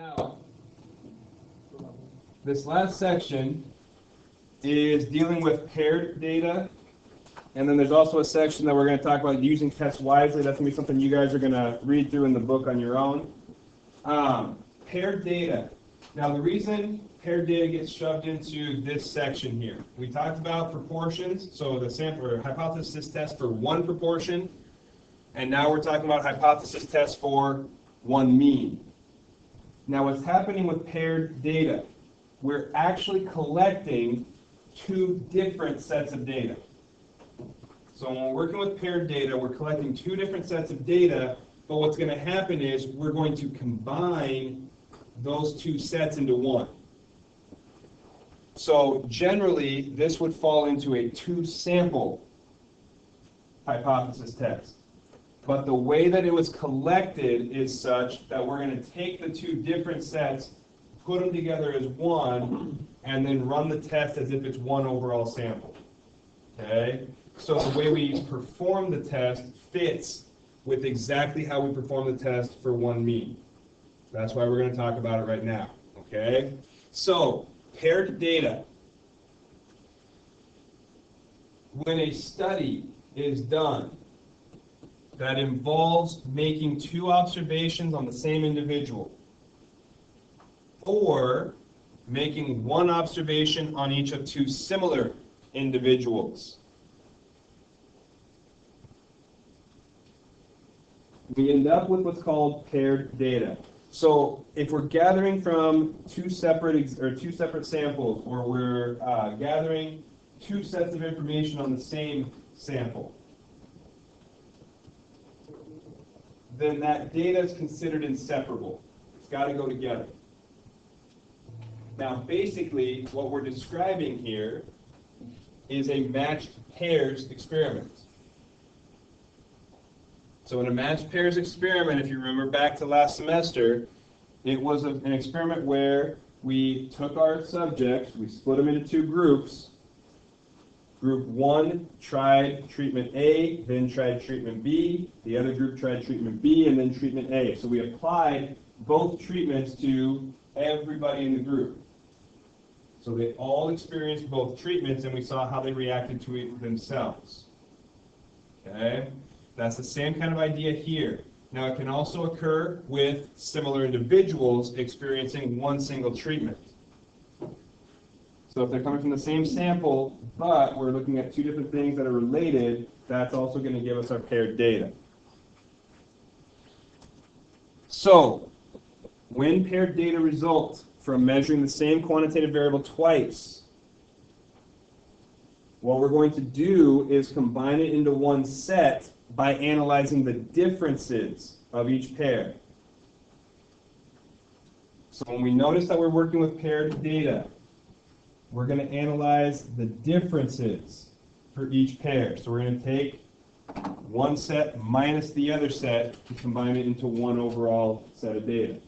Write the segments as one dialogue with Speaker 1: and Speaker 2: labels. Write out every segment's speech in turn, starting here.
Speaker 1: Now, this last section is dealing with paired data, and then there's also a section that we're going to talk about using tests wisely. That's going to be something you guys are going to read through in the book on your own. Paired data. Now, the reason paired data gets shoved into this section here, we talked about proportions, so the sample or hypothesis test for one proportion, and now we're talking about hypothesis tests for one mean. Now, what's happening with paired data? We're actually collecting two different sets of data. So when we're working with paired data, we're collecting two different sets of data, but what's going to happen is we're going to combine those two sets into one. So generally, this would fall into a two-sample hypothesis test. But the way that it was collected is such that we're going to take the two different sets, put them together as one, and then run the test as if it's one overall sample. Okay? So the way we perform the test fits with exactly how we perform the test for one mean. That's why we're going to talk about it right now. Okay? So, paired data. When a study is done that involves making two observations on the same individual, or making one observation on each of two similar individuals, we end up with what's called paired data. So if we're gathering from two separate samples, or we're gathering two sets of information on the same sample, then that data is considered inseparable. It's got to go together. Now, basically, what we're describing here is a matched pairs experiment. So in a matched pairs experiment, if you remember back to last semester, it was an experiment where we took our subjects, we split them into two groups. Group 1 tried treatment A, then tried treatment B. The other group tried treatment B, and then treatment A. So we applied both treatments to everybody in the group. So they all experienced both treatments, and we saw how they reacted to it themselves. Okay? That's the same kind of idea here. Now, it can also occur with similar individuals experiencing one single treatment. So if they're coming from the same sample, but we're looking at two different things that are related, that's also going to give us our paired data. So, when paired data result from measuring the same quantitative variable twice, what we're going to do is combine it into one set by analyzing the differences of each pair. So when we notice that we're working with paired data, we're going to analyze the differences for each pair. So we're going to take one set minus the other set to combine it into one overall set of data.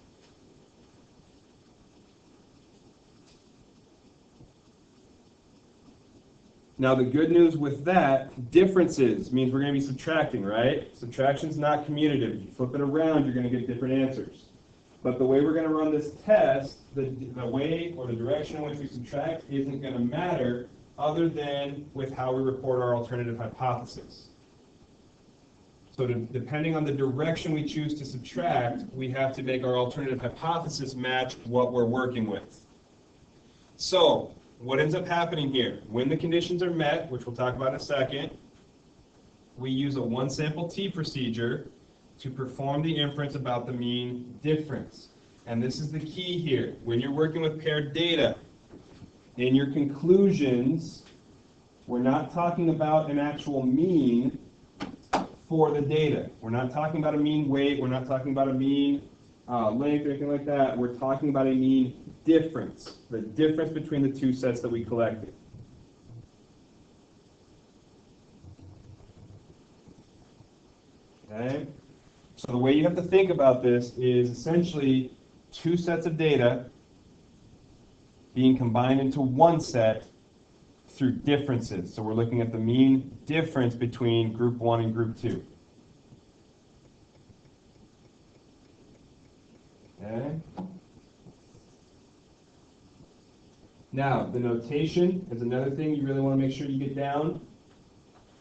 Speaker 1: Now the good news with that, differences means we're going to be subtracting, right? Subtraction's not commutative. If you flip it around, you're going to get different answers. But the way we're going to run this test, the way or the direction in which we subtract isn't going to matter other than with how we report our alternative hypothesis. So depending on the direction we choose to subtract, we have to make our alternative hypothesis match what we're working with. So what ends up happening here? When the conditions are met, which we'll talk about in a second, we use a one-sample T procedure to perform the inference about the mean difference. And this is the key here. When you're working with paired data, in your conclusions, we're not talking about an actual mean for the data. We're not talking about a mean weight. We're not talking about a mean length or anything like that. We're talking about a mean difference, the difference between the two sets that we collected. Okay? So the way you have to think about this is essentially two sets of data being combined into one set through differences. So we're looking at the mean difference between group 1 and group 2. Okay? Now, the notation is another thing you really want to make sure you get down.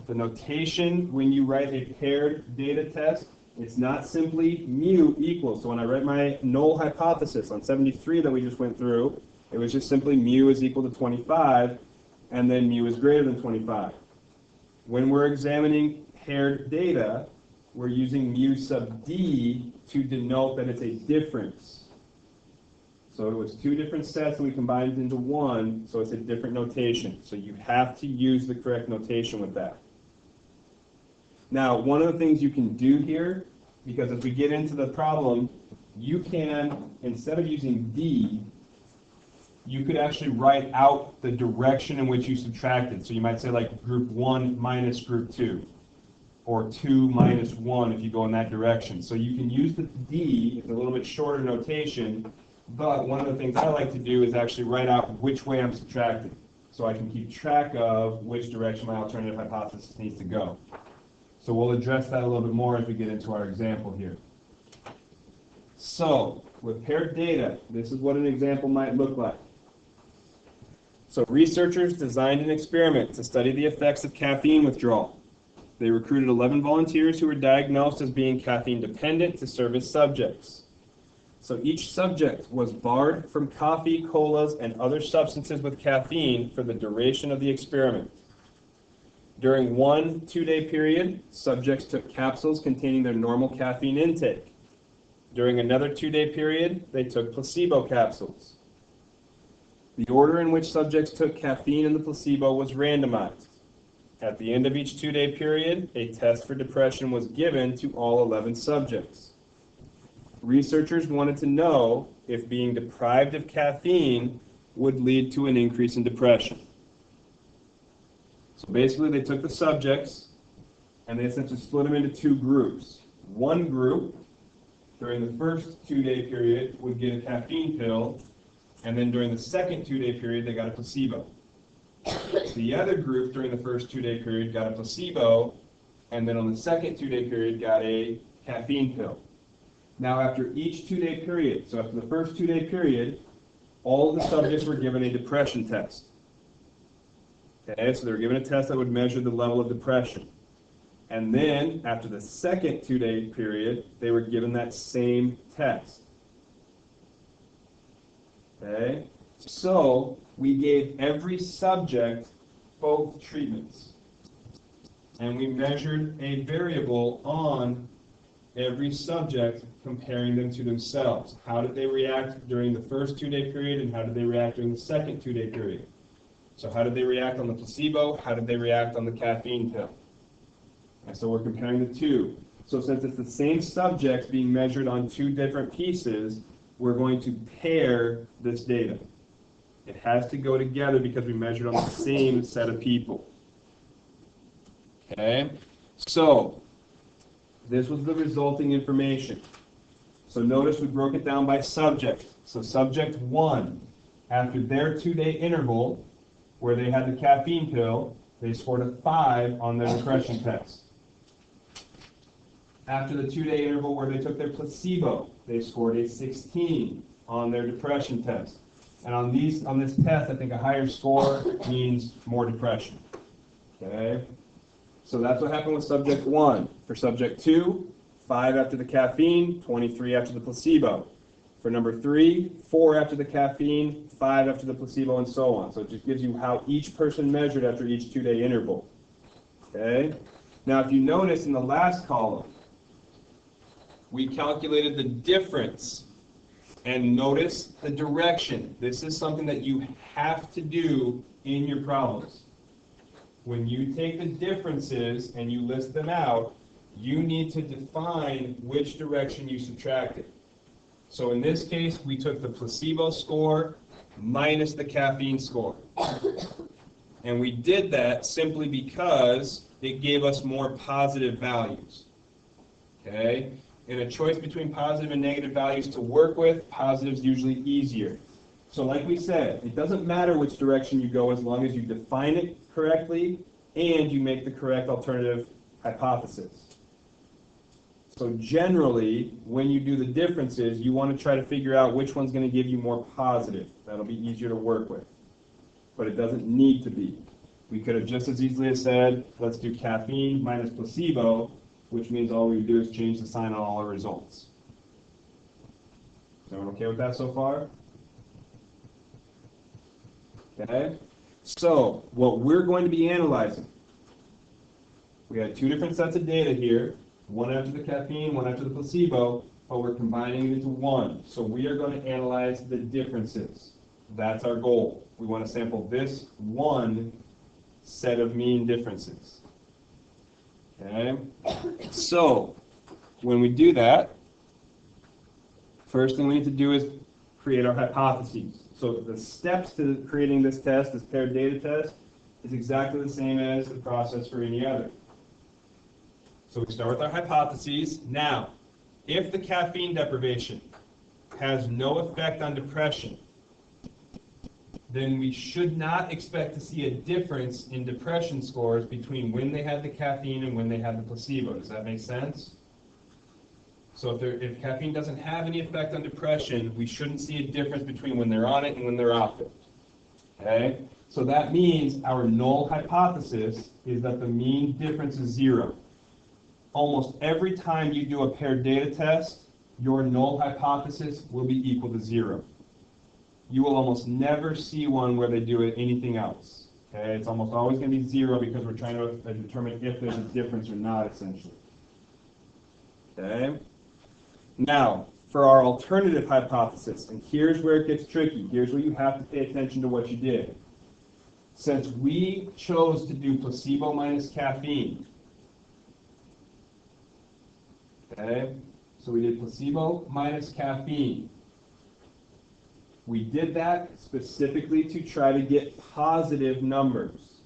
Speaker 1: The notation, when you write a paired data test, it's not simply mu equals. So when I write my null hypothesis on 73 that we just went through, it was just simply mu is equal to 25, and then mu is greater than 25. When we're examining paired data, we're using mu sub d to denote that it's a difference. So it was two different sets and we combined it into one, so it's a different notation. So you have to use the correct notation with that. Now, one of the things you can do here, because as we get into the problem, you can, instead of using d, you could actually write out the direction in which you subtracted. So you might say like group 1 minus group 2, or 2 minus 1 if you go in that direction. So you can use the d, it's a little bit shorter notation, but one of the things I like to do is actually write out which way I'm subtracting, so I can keep track of which direction my alternative hypothesis needs to go. So we'll address that a little bit more as we get into our example here. So, with paired data, this is what an example might look like. So researchers designed an experiment to study the effects of caffeine withdrawal. They recruited 11 volunteers who were diagnosed as being caffeine dependent to serve as subjects. So each subject was barred from coffee, colas, and other substances with caffeine for the duration of the experiment. During one 2-day period, subjects took capsules containing their normal caffeine intake. During another 2-day period, they took placebo capsules. The order in which subjects took caffeine and the placebo was randomized. At the end of each 2-day period, a test for depression was given to all 11 subjects. Researchers wanted to know if being deprived of caffeine would lead to an increase in depression. So basically they took the subjects and they essentially split them into two groups. One group, during the first 2-day period, would get a caffeine pill, and then during the second 2-day period they got a placebo. The other group during the first 2-day period got a placebo, and then on the second 2-day period got a caffeine pill. Now after each 2-day period, so after the first 2-day period, all of the subjects were given a depression test. Okay, so they were given a test that would measure the level of depression. And then after the second 2-day period, they were given that same test. Okay, so we gave every subject both treatments. And we measured a variable on every subject, comparing them to themselves. How did they react during the first 2-day period, and how did they react during the second 2-day period? So how did they react on the placebo? How did they react on the caffeine pill? And so we're comparing the two. So since it's the same subjects being measured on two different pieces, we're going to pair this data. It has to go together because we measured on the same set of people. Okay? So this was the resulting information. So notice we broke it down by subject. So subject 1, after their 2-day interval, where they had the caffeine pill, they scored a 5 on their depression test. After the 2-day interval where they took their placebo, they scored a 16 on their depression test. And on this test, I think a higher score means more depression. Okay? So that's what happened with subject 1. For subject 2, 5 after the caffeine, 23 after the placebo. For number 3, 4 after the caffeine, 5 after the placebo, and so on. So it just gives you how each person measured after each 2-day interval. Okay? Now if you notice in the last column, we calculated the difference. And notice the direction. This is something that you have to do in your problems. When you take the differences and you list them out, you need to define which direction you subtracted. So in this case, we took the placebo score minus the caffeine score. And we did that simply because it gave us more positive values. Okay? In a choice between positive and negative values to work with, positive is usually easier. So like we said, it doesn't matter which direction you go as long as you define it correctly and you make the correct alternative hypothesis. So generally, when you do the differences, you want to try to figure out which one's going to give you more positive. That'll be easier to work with. but it doesn't need to be. We could have just as easily said, let's do caffeine minus placebo, which means all we do is change the sign on all our results. Is everyone okay with that so far? Okay. So what we're going to be analyzing, we had two different sets of data here, one after the caffeine, one after the placebo, but we're combining it into one. So we are going to analyze the differences. That's our goal. We want to sample this one set of mean differences. Okay? So when we do that, first thing we need to do is create our hypotheses. So the steps to creating this test, this paired data test, is exactly the same as the process for any other. So we start with our hypotheses. Now, if the caffeine deprivation has no effect on depression, then we should not expect to see a difference in depression scores between when they had the caffeine and when they had the placebo. Does that make sense? So if caffeine doesn't have any effect on depression, we shouldn't see a difference between when they're on it and when they're off it. Okay? So that means our null hypothesis is that the mean difference is 0. Almost every time you do a paired data test, your null hypothesis will be equal to 0. You will almost never see one where they do anything else. Okay? It's almost always going to be 0 because we're trying to determine if there's a difference or not, essentially. Okay? Now, for our alternative hypothesis, and here's where it gets tricky. Here's where you have to pay attention to what you did. Since we chose to do placebo minus caffeine, okay, so we did placebo minus caffeine. We did that specifically to try to get positive numbers,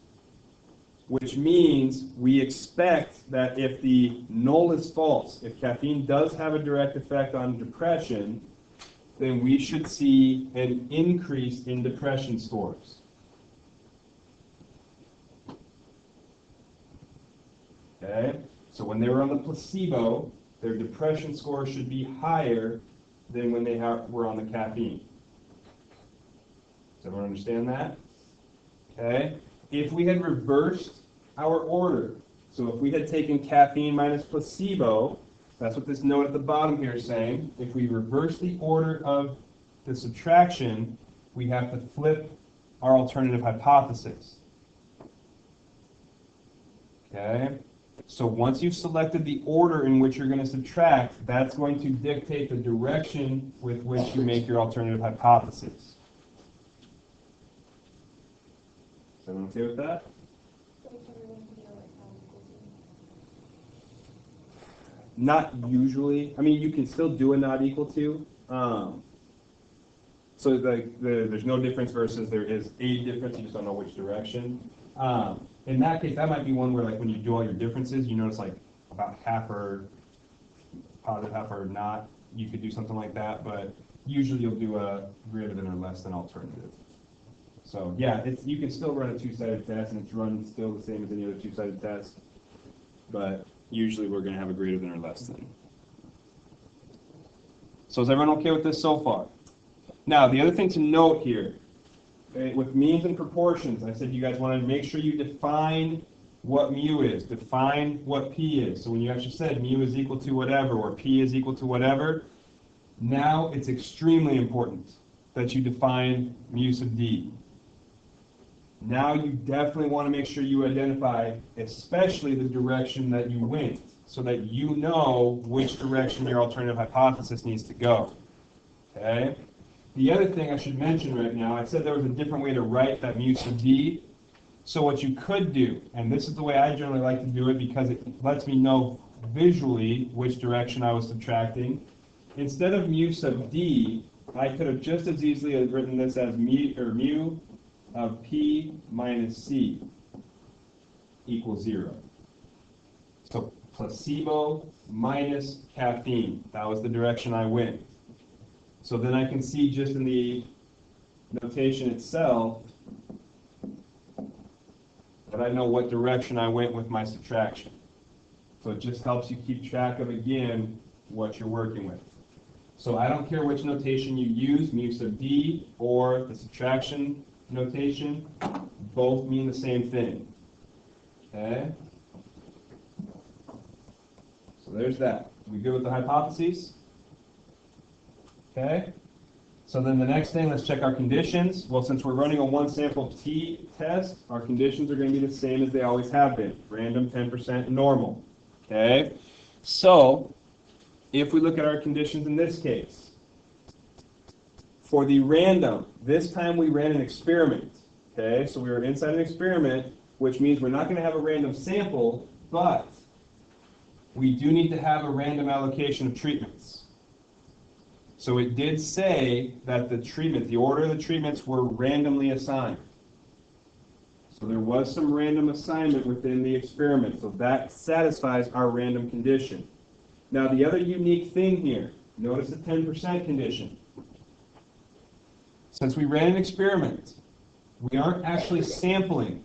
Speaker 1: which means we expect that if the null is false, if caffeine does have a direct effect on depression, then we should see an increase in depression scores. Okay? So when they were on the placebo, their depression score should be higher than when they were on the caffeine. Does everyone understand that? Okay? If we had reversed our order, so if we had taken caffeine minus placebo, that's what this note at the bottom here is saying. If we reverse the order of the subtraction, we have to flip our alternative hypothesis. Okay? So once you've selected the order in which you're going to subtract, that's going to dictate the direction with which you make your alternative hypothesis. Is everyone okay with that? Not usually. I mean, you can still do a not equal to. So there's no difference versus there is a difference. You just don't know which direction. In that case, that might be one where, like, when you do all your differences, you notice like about half are positive, half are not. You could do something like that, but usually you'll do a greater than or less than alternative. So yeah, you can still run a two-sided test, and it's run still the same as any other two-sided test, but usually we're going to have a greater than or less than. So is everyone okay with this so far? Now, the other thing to note here, okay, with means and proportions, I said you guys want to make sure you define what mu is, define what p is. So when you actually said mu is equal to whatever, or p is equal to whatever, now it's extremely important that you define mu sub d. Now you definitely want to make sure you identify especially the direction that you went, so that you know which direction your alternative hypothesis needs to go. Okay? The other thing I should mention right now, I said there was a different way to write that mu sub d. So what you could do, and this is the way I generally like to do it because it lets me know visually which direction I was subtracting, instead of mu sub d, I could have just as easily have written this as mu of p minus c equals 0. So placebo minus caffeine, that was the direction I went. So then I can see just in the notation itself that I know what direction I went with my subtraction. So it just helps you keep track of, again, what you're working with. So I don't care which notation you use, mu sub d or the subtraction notation, both mean the same thing. Okay? So there's that. We good with the hypotheses? Okay? So then the next thing, let's check our conditions. Well, since we're running a one sample t-test, our conditions are going to be the same as they always have been. Random, 10%, normal. Okay? So, if we look at our conditions in this case, for the random, this time we ran an experiment. Okay? So we were inside an experiment, which means we're not going to have a random sample, but we do need to have a random allocation of treatments. So it did say that the order of the treatments were randomly assigned. So there was some random assignment within the experiment. So that satisfies our random condition. Now the other unique thing here, notice the 10% condition. Since we ran an experiment, we aren't actually sampling,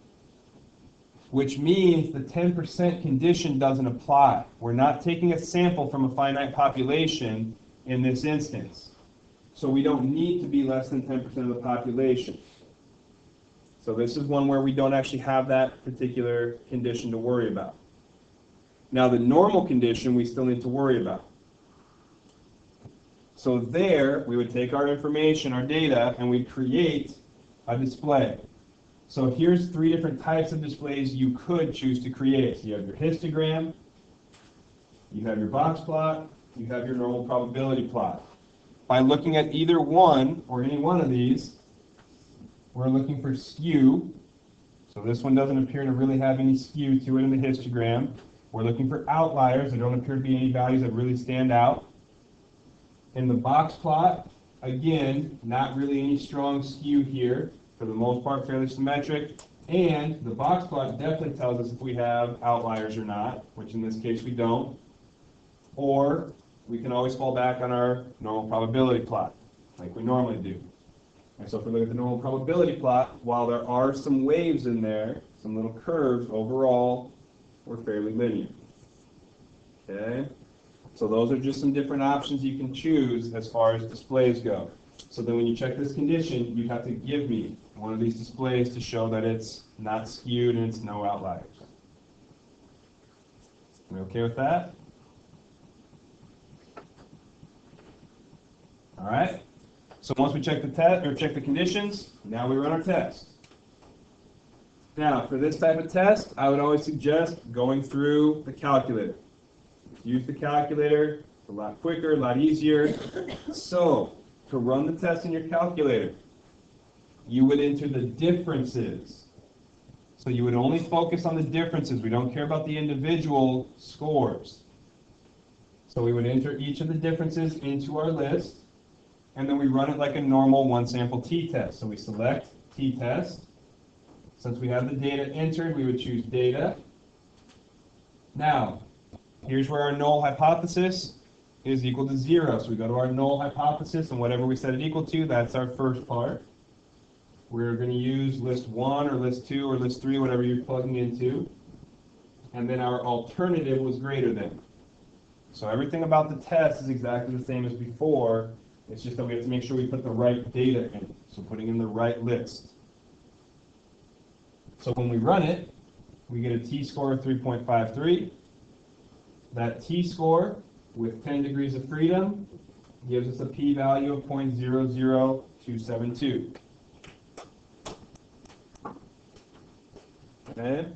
Speaker 1: which means the 10% condition doesn't apply. We're not taking a sample from a finite population in this instance. So we don't need to be less than 10% of the population. So this is one where we don't actually have that particular condition to worry about. Now the normal condition we still need to worry about. So there we would take our information, our data, and we'd create a display. So here's 3 different types of displays you could choose to create. So you have your histogram, you have your box plot, you have your normal probability plot. By looking at either one or any one of these, we're looking for skew. So this one doesn't appear to really have any skew to it in the histogram. We're looking for outliers. There don't appear to be any values that really stand out. In the box plot, again, not really any strong skew here. For the most part, fairly symmetric. And the box plot definitely tells us if we have outliers or not, which in this case we don't. Or we can always fall back on our normal probability plot, like we normally do. And so if we look at the normal probability plot, while there are some waves in there, some little curves, overall, we're fairly linear. Okay? So those are just some different options you can choose as far as displays go. So then when you check this condition, you have to give me one of these displays to show that it's not skewed and it's no outliers. Are we okay with that? All right. So once we check the test or check the conditions, now we run our test. Now, for this type of test, I would always suggest going through the calculator. Use the calculator. It's a lot quicker, a lot easier. So, to run the test in your calculator, you would enter the differences. So you would only focus on the differences. We don't care about the individual scores. So we would enter each of the differences into our list, and then we run it like a normal one sample t-test. So we select t-test. Since we have the data entered, we would choose data. Now, here's where our null hypothesis is equal to 0. So we go to our null hypothesis, and whatever we set it equal to, that's our first part. We're going to use list 1 or list 2 or list 3, whatever you're plugging into. And then our alternative was greater than. So everything about the test is exactly the same as before. It's just that we have to make sure we put the right data in. So putting in the right list. So when we run it, we get a t-score of 3.53. That t-score with 10 degrees of freedom gives us a p-value of 0.00272. Okay?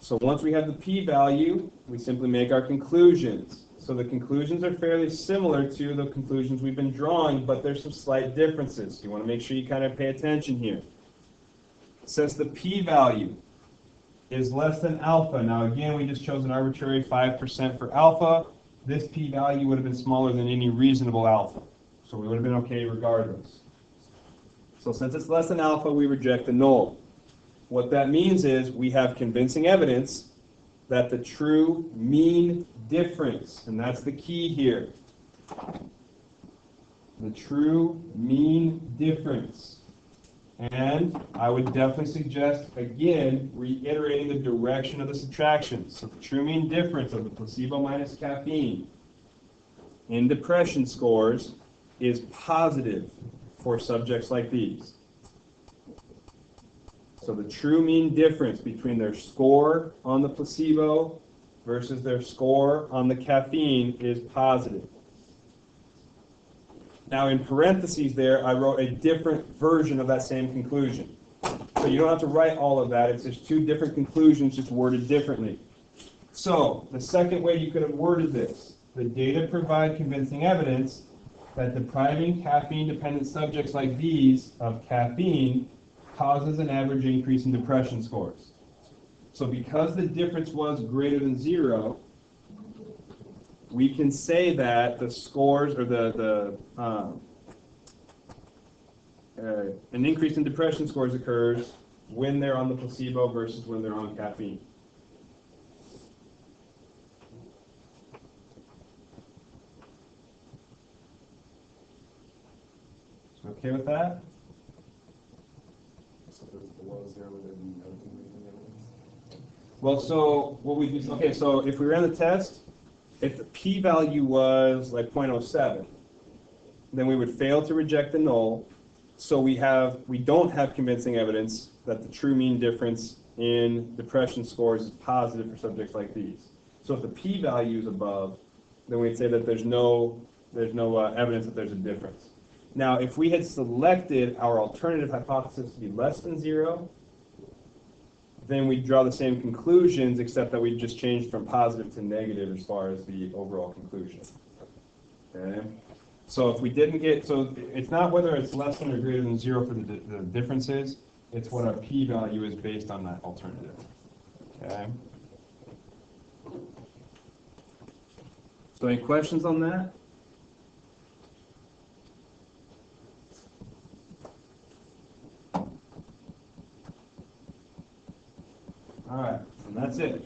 Speaker 1: So once we have the p-value, we simply make our conclusions. So the conclusions are fairly similar to the conclusions we've been drawing, but there's some slight differences. You want to make sure you kind of pay attention here. Since the p-value is less than alpha, now again we just chose an arbitrary 5% for alpha, this p-value would have been smaller than any reasonable alpha. So we would have been okay regardless. So since it's less than alpha, we reject the null. What that means is we have convincing evidence that the true mean difference, and that's the key here, the true mean difference. And I would definitely suggest, again, reiterating the direction of the subtraction. So the true mean difference of the placebo minus caffeine in depression scores is positive for subjects like these. So the true mean difference between their score on the placebo versus their score on the caffeine is positive. Now in parentheses there, I wrote a different version of that same conclusion. So you don't have to write all of that. It's just two different conclusions, just worded differently. So the second way you could have worded this, the data provide convincing evidence that depriving caffeine-dependent subjects like these of caffeine causes an average increase in depression scores. So because the difference was greater than 0, we can say that the scores, or an increase in depression scores occurs when they're on the placebo versus when they're on caffeine. Okay with that? Well, so what we do, okay, so if we ran the test, if the p-value was like 0.07, then we would fail to reject the null. So we don't have convincing evidence that the true mean difference in depression scores is positive for subjects like these. So if the p-value is above, then we'd say that there's no evidence that there's a difference. Now, if we had selected our alternative hypothesis to be less than 0, then we'd draw the same conclusions, except that we just changed from positive to negative as far as the overall conclusion. Okay? So if we didn't get, so it's not whether it's less than or greater than 0 for the differences, it's what our p-value is based on that alternative. Okay? So any questions on that? All right, and that's it.